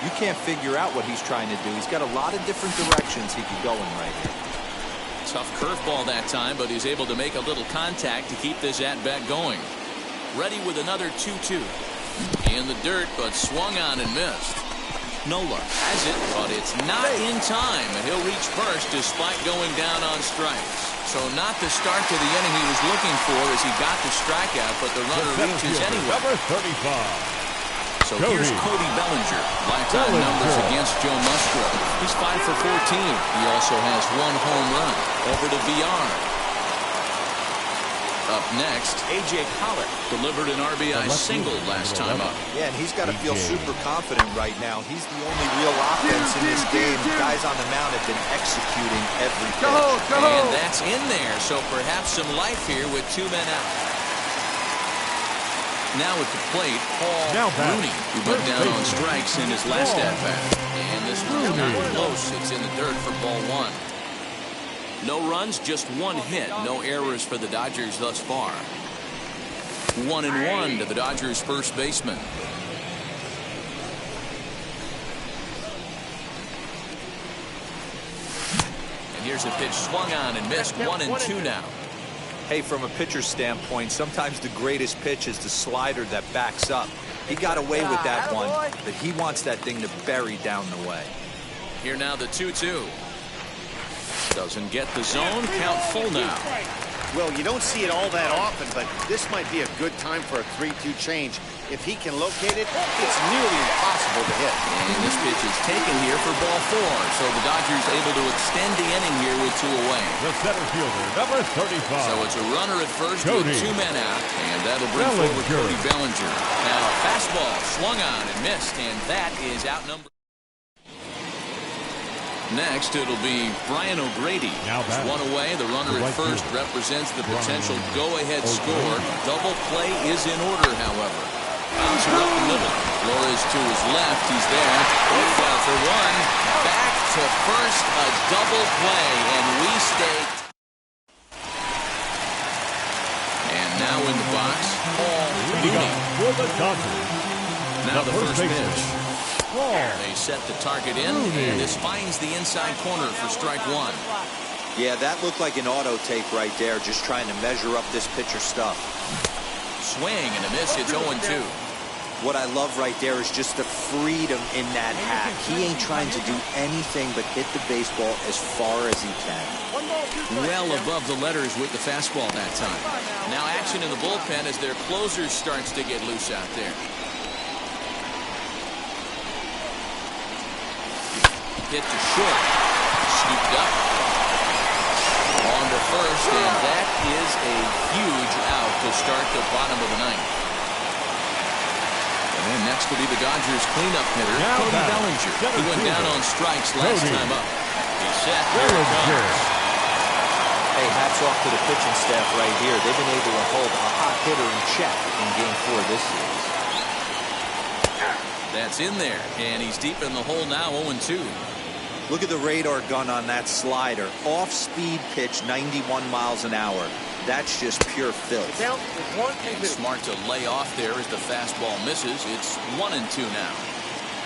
you can't figure out what he's trying to do. He's got a lot of different directions he could go in right here. Tough curveball that time, but he's able to make a little contact to keep this at-bat going. Ready with another 2-2. In the dirt, but swung on and missed. Nola has it, but it's not in time, and he'll reach first despite going down on strikes. So not the start to the inning he was looking for as he got the strikeout, but the runner reaches anyway. Number 35. So here's Cody Bellinger. Lifetime numbers against Joe Musgrove. He's 5 for 14. He also has 1 home run. Over to VR. Up next, A.J. Pollock delivered an RBI single last time up. Yeah, and he's got to feel super confident right now. He's the only real offense in this game. The guys on the mound have been executing every pitch. And that's in there, so perhaps some life here with 2 men out. Now at the plate, Paul Rooney, who went down on strikes in his last at-bat. And this one's not close. It's in the dirt for ball 1. No runs, just 1 hit. No errors for the Dodgers thus far. 1-1 to the Dodgers' first baseman. And here's a pitch swung on and missed. 1-2 now. Hey, from a pitcher's standpoint, sometimes the greatest pitch is the slider that backs up. He got away with that one, but he wants that thing to bury down the way. Here now the 2-2. Doesn't get the zone. Count full now. Well, you don't see it all that often, but this might be a good time for a 3-2 change. If he can locate it, it's nearly impossible to hit. And this pitch is taken here for ball 4. So the Dodgers able to extend the inning here with 2 away. The center fielder, number 35. So it's a runner at first Cody. with 2 men out. And that'll bring forward Cody Bellinger. Now a fastball swung on and missed. And that is outnumbered. Next, it'll be Brian O'Grady. Now There's 1 away. The runner at first represents the potential go-ahead score. Double play is in order, however. Bouncer up the middle. Flores to his left. He's there. Far for 1. Back to first. A double play, and we stay. And now in the box, Paul Rooney. For the Dodgers. Now the first pitch. Paul. They set the target in, and this finds the inside corner for strike 1. Yeah, that looked like an auto take right there, just trying to measure up this pitcher's stuff. Swing and a miss. It's 0-2. What I love right there is just the freedom in that hack. He ain't trying to do anything but hit the baseball as far as he can. Well above the letters with the fastball that time. Now action in the bullpen as their closer starts to get loose out there. Hit to short. Scooped up. On to first, and that is a huge out to start the bottom of the 9th. And then next will be the Dodgers cleanup hitter, Cody Bellinger. He went down on strikes last time up. He's set. Here it comes. Hey, hats off to the pitching staff right here. They've been able to hold a hot hitter in check in Game 4 this series. That's in there, and he's deep in the hole now, 0-2. Look at the radar gun on that slider. Off-speed pitch, 91 miles an hour. That's just pure filth. And smart to lay off there as the fastball misses. It's 1-2 now.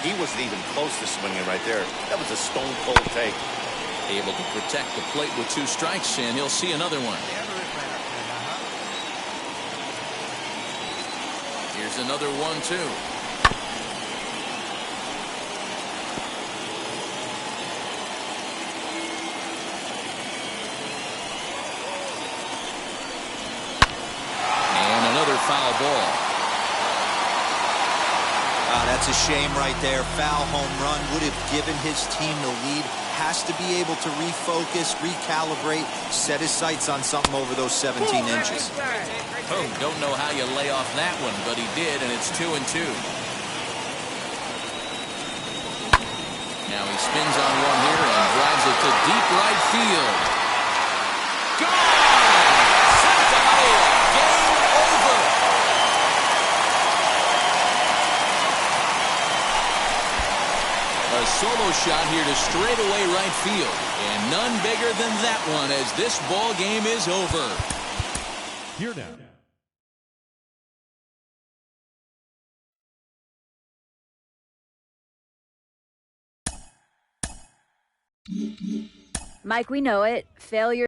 He wasn't even close to swinging right there. That was a stone-cold take. Able to protect the plate with 2 strikes, and he'll see another one. Here's another 1-2. And another foul ball. That's a shame right there. Foul home run would have given his team the lead. Has to be able to refocus, recalibrate, set his sights on something over those 17 inches. Oh, don't know how you lay off that one, but he did, and it's 2-2. Now he spins on one here and drives it to deep right field. Gone! Santana! Game over! A solo shot here to straightaway right field, and none bigger than that one as this ball game is over. Here now. Mike, we know it. Failure.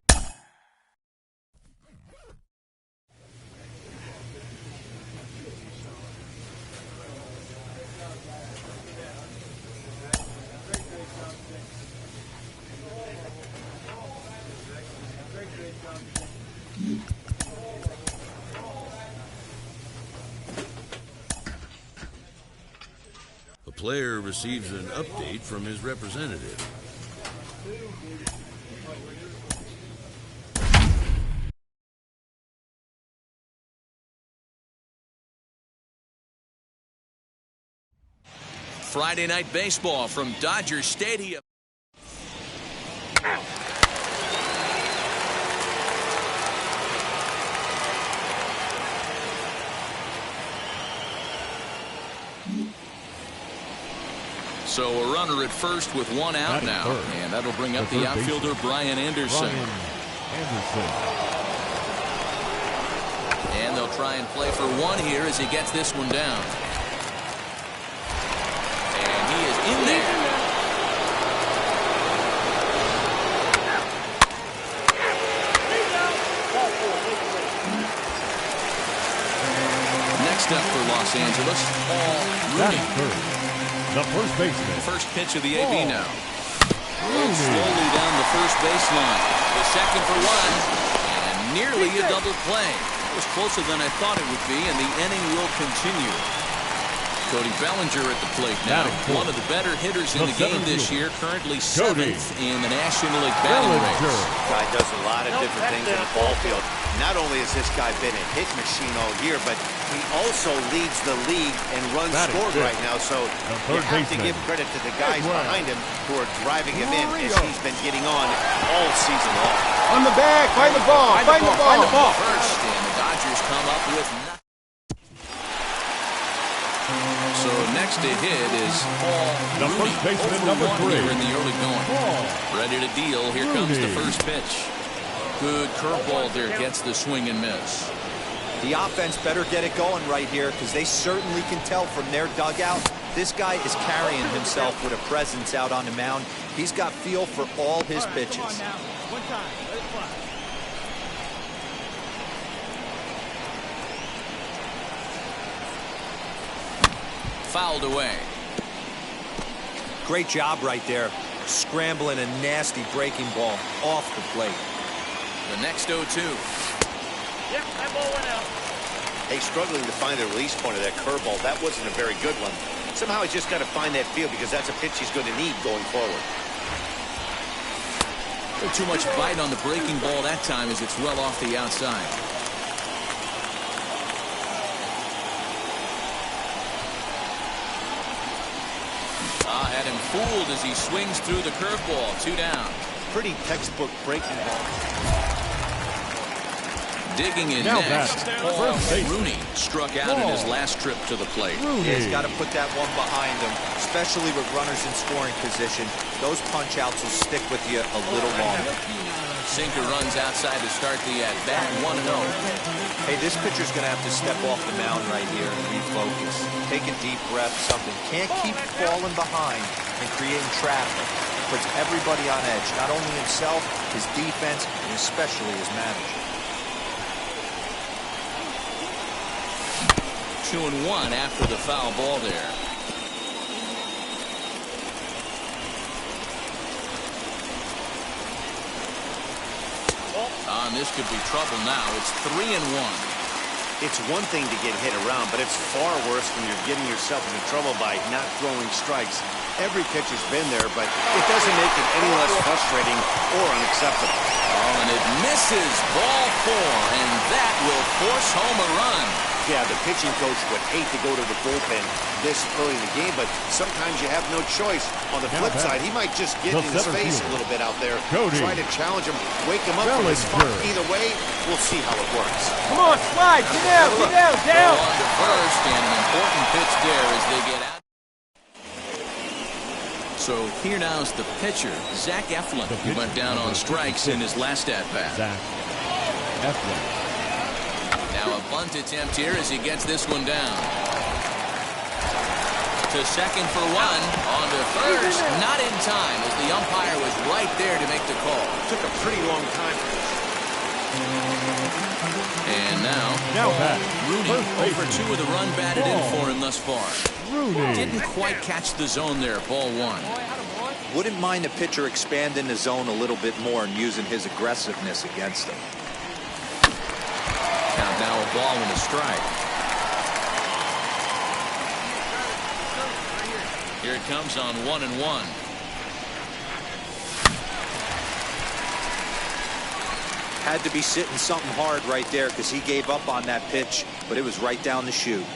A player receives an update from his representative. Friday night baseball from Dodger Stadium. So a runner at first with 1 out now, and that'll bring up the outfielder Brian Anderson. And they'll try and play for 1 here as he gets this one down. And he is in there. Next up for Los Angeles, Paul Rooney. The first baseman. First pitch of the AB now. Slowly down the first baseline. The second for 1. And nearly a double play. It was closer than I thought it would be, and the inning will continue. Cody Bellinger at the plate now. One of the better hitters in the game this year. Currently 7th in the National League batting race. Guy does a lot of different things in the ball field. Not only has this guy been a hit machine all year, but he also leads the league in runs scored right now. So you have to give credit to the guys behind him who are driving him in as he's been getting on all season long. On the bag, find the ball, find the ball. Find the ball. First, and the Dodgers come up with nothing. So next to hit is Paul The first baseman, number 3. Here in the early going. Ready to deal. Here comes the first pitch. Good curveball there, gets the swing and miss. The offense better get it going right here because they certainly can tell from their dugout this guy is carrying himself with a presence out on the mound. He's got feel for all his pitches. Fouled away. Great job right there, scrambling a nasty breaking ball off the plate. The next 0-2. Yep, that ball went out. Hey, struggling to find the release point of that curveball. That wasn't a very good one. Somehow he's just got to find that feel because that's a pitch he's going to need going forward. Too much bite on the breaking ball that time as it's well off the outside. Had him fooled as he swings through the curveball. 2 down. Pretty textbook breaking ball. Digging in now next, Paul Rooney struck out in his last trip to the plate. Yeah, he's got to put that one behind him, especially with runners in scoring position. Those punch-outs will stick with you a little longer. Sinker runs outside to start the at-bat, 1-0. Hey, this pitcher's going to have to step off the mound right here and refocus. Take a deep breath, something. Can't keep falling behind and creating traffic. puts everybody on edge, not only himself, his defense, and especially his manager. 2-1 after the foul ball there. This could be trouble now. It's 3-1. It's one thing to get hit around, but it's far worse when you're getting yourself into trouble by not throwing strikes. Every pitcher's been there, but it doesn't make it any less frustrating or unacceptable. Oh, and it misses. Ball 4, and that will force home a run. Yeah, the pitching coach would hate to go to the bullpen this early in the game, but sometimes you have no choice. On the flip side, he might just get in his face a little bit out there, try to challenge him, wake him up from his spot. Either way, we'll see how it works. Come on, slide, get down. On to first, and an important pitch there as they get out. So here now is the pitcher, Zach Eflin. He went down on strikes in his last at-bat. Zach Eflin. Now a bunt attempt here as he gets this one down. To second for one. On to first. Not in time as the umpire was right there to make the call. Took a pretty long time. And now Rooney, 0 for 2 with a run batted in for him thus far. Rooney didn't quite catch the zone there. Ball 1. Wouldn't mind the pitcher expanding the zone a little bit more and using his aggressiveness against him. Count now a ball and a strike. Here it comes on 1-1. Had to be sitting something hard right there because he gave up on that pitch, but it was right down the chute.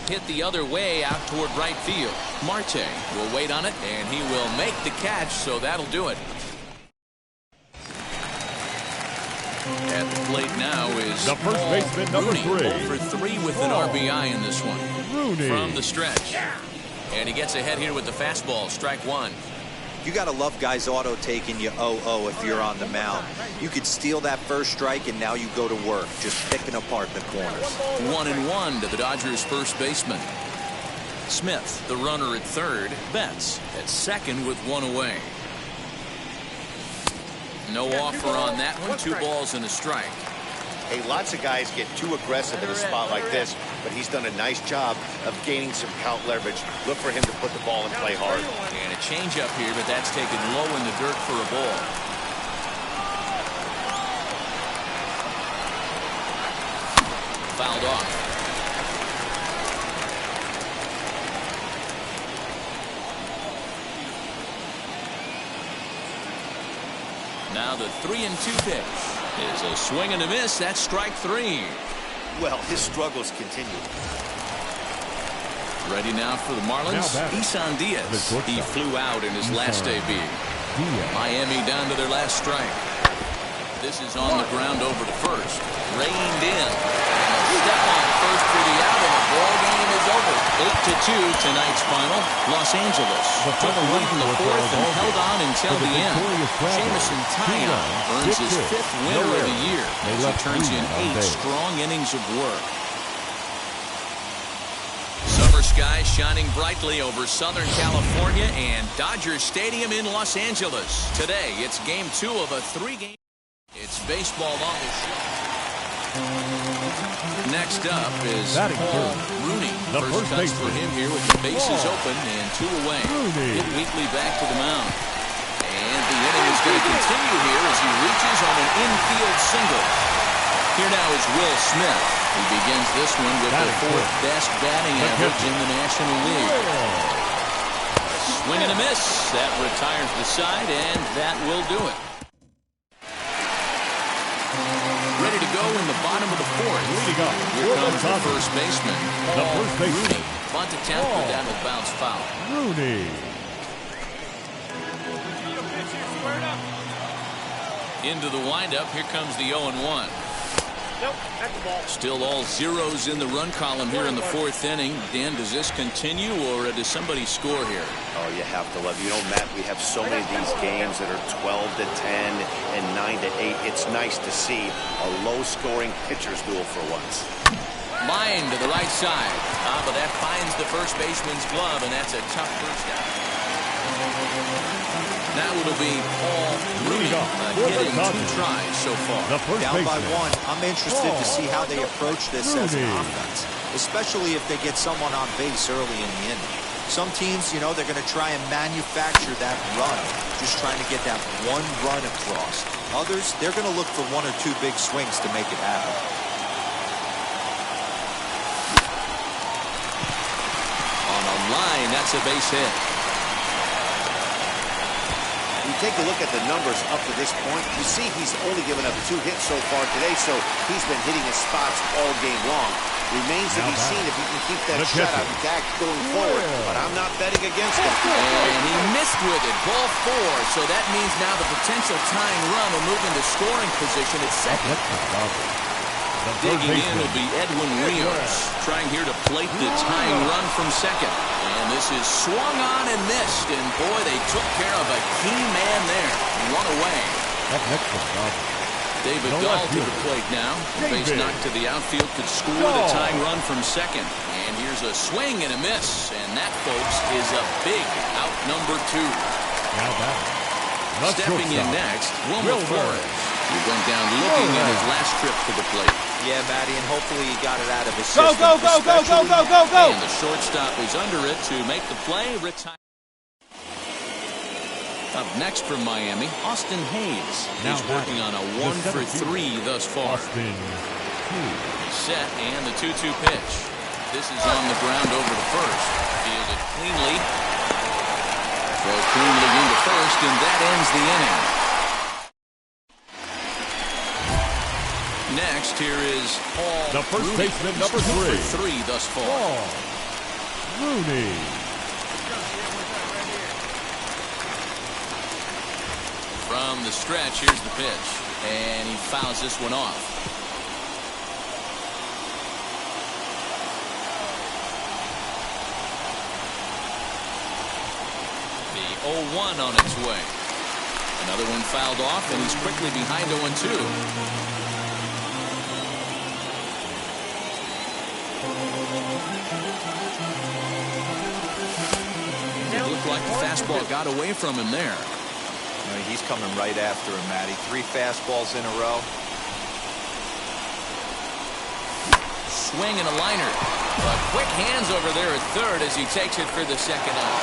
Hit the other way out toward right field. Marte will wait on it, and he will make the catch, so that'll do it. At the plate now is the first baseman, number 3. 0 for 3 with an RBI in this one. Rooney. From the stretch. And he gets ahead here with the fastball. Strike 1. You got to love guys auto-taking you 0-0 if you're on the mound. You could steal that first strike, and now you go to work, just picking apart the corners. 1-1 to the Dodgers' first baseman. Smith, the runner at third. Betts at second with 1 away. No offer on that one. 2 balls and a strike. Hey, lots of guys get too aggressive in a spot like this, but he's done a nice job of gaining some count leverage. Look for him to put the ball and play hard. And a changeup here, but that's taken low in the dirt for a ball. Fouled off. Now the 3-2 pitch is a swing and a miss. That's strike 3. Well, his struggles continue. Ready now for the Marlins. Isan Diaz. He flew out in his last AB. Miami down to their last strike. This is on the ground over to first. Reined in. And a step on first for the out, and the ball game is over. 8-2 tonight's final. Los Angeles took the lead in the fourth and held on until the end. Jamison Taillon earns his 5th winner of the year as he turns in 8 strong innings of work. Summer skies shining brightly over Southern California and Dodger Stadium in Los Angeles. Today, it's game 2 of a 3-game. It's baseball on the show. Next up is Paul Rooney. First cuts for him here with the bases open and 2 away. Hit weakly back to the mound. And the inning is going to continue here as he reaches on an infield single. Here now is Will Smith. He begins this one with the 4th best batting average in the National League. Swing and a miss. That retires the side, and that will do it. Ready to go in the bottom of the 4th. Here comes the first baseman. Rooney. Bunt attempt, but that will bounce foul. Rooney. Into the windup. Here comes the 0-1. Still all zeros in the run column here in the 4th inning. Dan, does this continue, or does somebody score here? Oh, you have to love. You know, Matt, we have so many of these games that are 12-10 and 9-8. It's nice to see a low-scoring pitcher's duel for once. Line to the right side. But that finds the first baseman's glove, and that's a tough first down. Now it'll be Paul Rooney hitting 2 tries so far. Down by 1. I'm interested to see how they approach this as an offense, especially if they get someone on base early in the inning. Some teams, you know, they're going to try and manufacture that run, just trying to get that one run across. Others, they're going to look for 1 or 2 big swings to make it happen. On a line, that's a base hit. You take a look at the numbers up to this point, you see he's only given up 2 hits so far today, so he's been hitting his spots all game long. Remains to be seen if he can keep that shutout intact going forward, but I'm not betting against him. And he missed with it, ball 4, so that means now the potential tying run will move into scoring position at second. Digging in will be Edwin Rios, trying here to plate the tying run from second. And this is swung on and missed, and boy, they took care of a key man there. One away. David Dahl to the plate now. Base knocked to the outfield, could score the tying run from second. And here's a swing and a miss, and that, folks, is a big out number 2. Stepping in next, Wilmer Flores. He went down looking at his last trip to the plate. Yeah, Matty, and hopefully he got it out of his system. Go! And the shortstop is under it to make the play. Retire. Up next from Miami, Austin Hayes. He's working on a 1-for-3 thus far. Set and the 2-2 pitch. This is on the ground over to first. Field it cleanly. Throw cleanly into first, and that ends the inning. Next, here is Paul the first Rooney. baseman, number 3. 3 thus far. Paul Rooney. From the stretch, here's the pitch. And he fouls this one off. The 0-1 on its way. Another one fouled off, and he's quickly behind 0-2. It looked like the fastball got away from him there. He's coming right after him, Matty. 3 fastballs in a row. Swing and a liner. But quick hands over there at third as he takes it for the second out.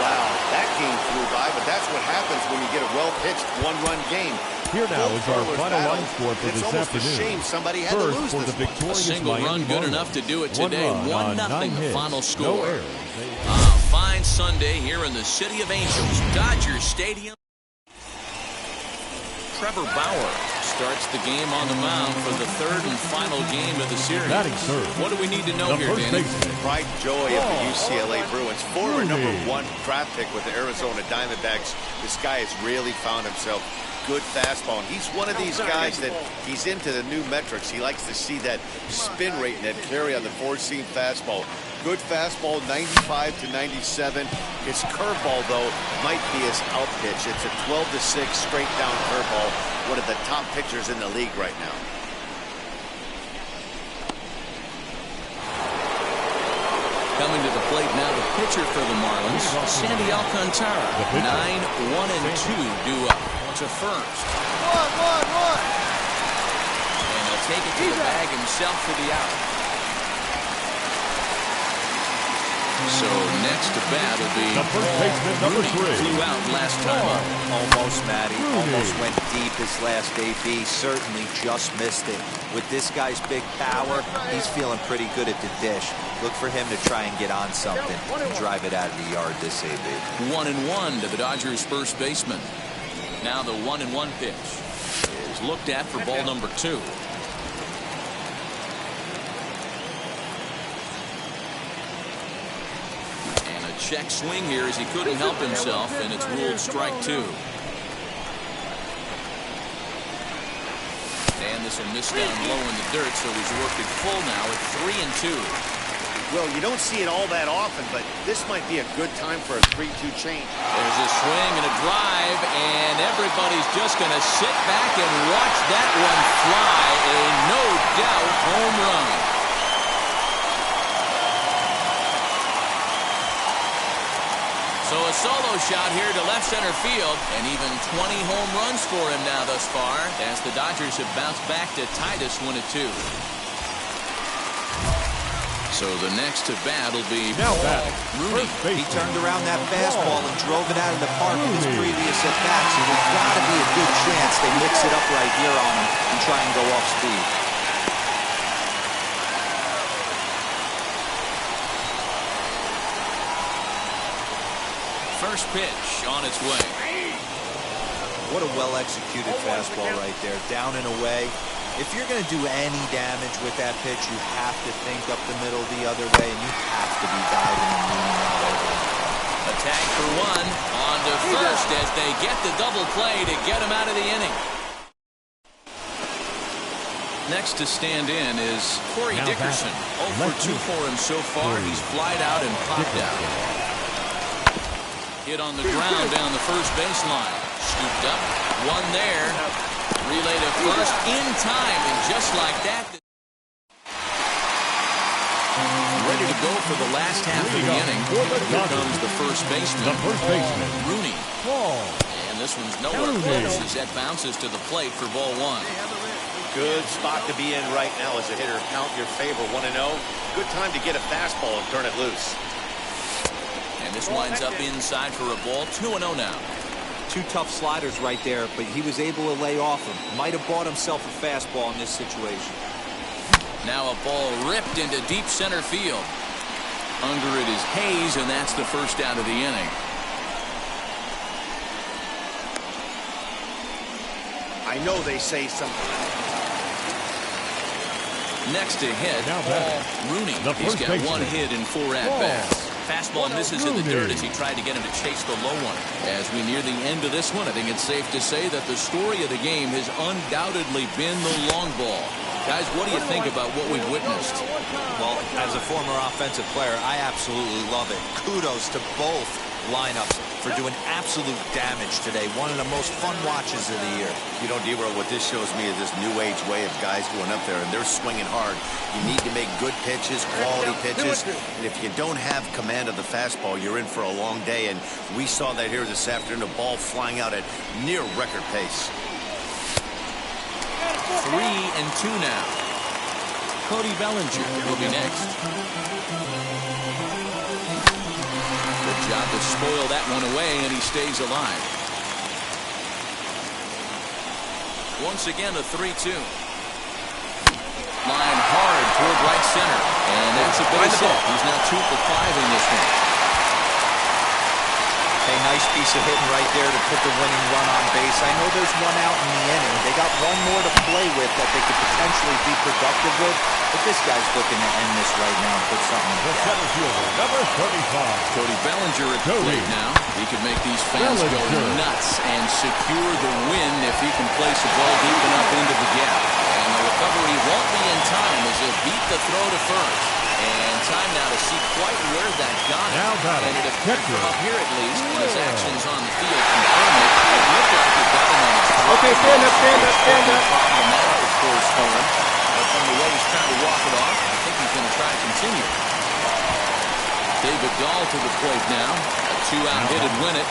Wow, that game flew by, but that's what happens when you get a well-pitched 1-run game. Here now is our final line score for this afternoon. It's almost a shame somebody had to lose for the this victorious a single Miami run good Marlins. enough to do it today. 1-0 the final score. No errors. A fine Sunday here in the City of Angels, Dodger Stadium. Trevor Bauer starts the game on the mound for the 3rd and final game of the series. What do we need to know here, Danny? Pride and joy of the UCLA Bruins. Former number 1 draft pick with the Arizona Diamondbacks. This guy has really found himself. Good fastball. And he's one of these guys that he's into the new metrics. He likes to see that spin rate and that carry on the 4-seam fastball. Good fastball, 95 to 97. His curveball, though, might be his out pitch. It's a 12-6 straight down curveball. One of the top pitchers in the league right now. Coming to the plate now, the pitcher for the Marlins, Sandy Alcantara. 9-1-2 due up to first. And he'll take it to the bag himself for the out. So next to bat will be the first baseman, number 3. Flew out last time up. Almost, Matty. Almost went deep his last AB. Certainly just missed it. With this guy's big power, he's feeling pretty good at the dish. Look for him to try and get on something and drive it out of the yard this AB. 1-1 to the Dodgers' first baseman. Now the 1-1 pitch is looked at for ball number 2. Check swing here as he couldn't help himself, and it's ruled strike 2. And this will miss down low in the dirt, so he's worked it full now at 3-2. Well, you don't see it all that often, but this might be a good time for a 3-2 change. There's a swing and a drive, and everybody's just going to sit back and watch that one fly. A no-doubt home run. So a solo shot here to left center field, and even 20 home runs for him now thus far, as the Dodgers have bounced back to tie this one at 2. So the next to bat will be Rooney. He turned around that fastball and drove it out of the park in his previous at-bats. So there's got to be a good chance they mix it up right here on him and try and go off speed. First pitch on its way. What a well-executed fastball right there. Down and away. If you're going to do any damage with that pitch, you have to think up the middle the other way, and you have to be diving and leaning out over it. A tag for one. On to first as they get the double play to get him out of the inning. Next to stand in is Corey Dickerson. 0 for 2 for him so far. He's flied out and popped out. Hit on the ground down the first baseline. Scooped up. One there. Relay to first in time, and just like that. Ready to go for the last half of the inning. Here comes the first baseman, Rooney. And this one's nowhere close as that bounces to the plate for ball 1. Good spot to be in right now as a hitter. Count your favor, 1-0. Good time to get a fastball and turn it loose. And this winds up inside for a ball. 2-0 now. 2 tough sliders right there, but he was able to lay off him. Might have bought himself a fastball in this situation. Now a ball ripped into deep center field. Under it is Hayes, and that's the first out of the inning. I know they say something. Next to hit, Rooney. He's got 1 hit in 4 at-bats. Fastball misses in the dirt as he tried to get him to chase the low one. As we near the end of this one, I think it's safe to say that the story of the game has undoubtedly been the long ball. Guys, what do you think about what we've witnessed? Well, as a former offensive player, I absolutely love it. Kudos to both lineups for doing absolute damage today. One of the most fun watches of the year. You know, D-Roll, what this shows me is this new age way of guys going up there, and they're swinging hard. You need to make good pitches, quality pitches, and if you don't have command of the fastball, you're in for a long day, and we saw that here this afternoon, a ball flying out at near record pace. 3-2 now. Cody Bellinger will be next. Good job to spoil that one away, and he stays alive. Once again, a 3-2. Line hard toward right center, and that's a base hit. He's now 2 for 5 in this one. Hey, nice piece of hitting right there to put the winning run on base. I know there's 1 out in the inning. They got 1 more to play with that they could potentially be productive with. But this guy's looking to end this right now and put something in the center fielder, number 35. Cody Bellinger at the plate now. He could make these fans go nuts and secure the win if he can place a ball deep enough into the gap. And the recovery won't be in time as he'll beat the throw to first. And time now to see quite where that got him. And it appeared from up here at least, and his actions on the field confirm it. It looked like he got him on his feet. Okay, stand up, stand up, stand up. Problematic, of course, for him. But from the way he's trying to walk it off, I think he's going to try to continue. David Dahl to the plate now. A 2-out hit and win it.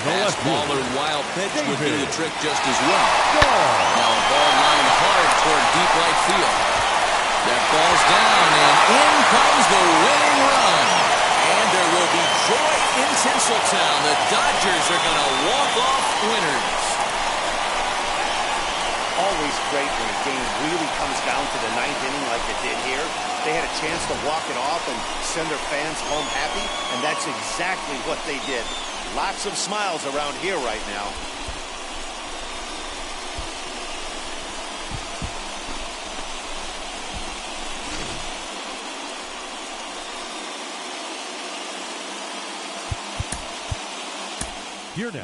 Fastball or wild pitch would do the trick just as well. Now a ball lined hard toward deep right field. That ball's down, and in comes the winning run. And there will be joy in Tinseltown. The Dodgers are going to walk off winners. Always great when a game really comes down to the 9th inning like it did here. They had a chance to walk it off and send their fans home happy, and that's exactly what they did. Lots of smiles around here right now. Here now.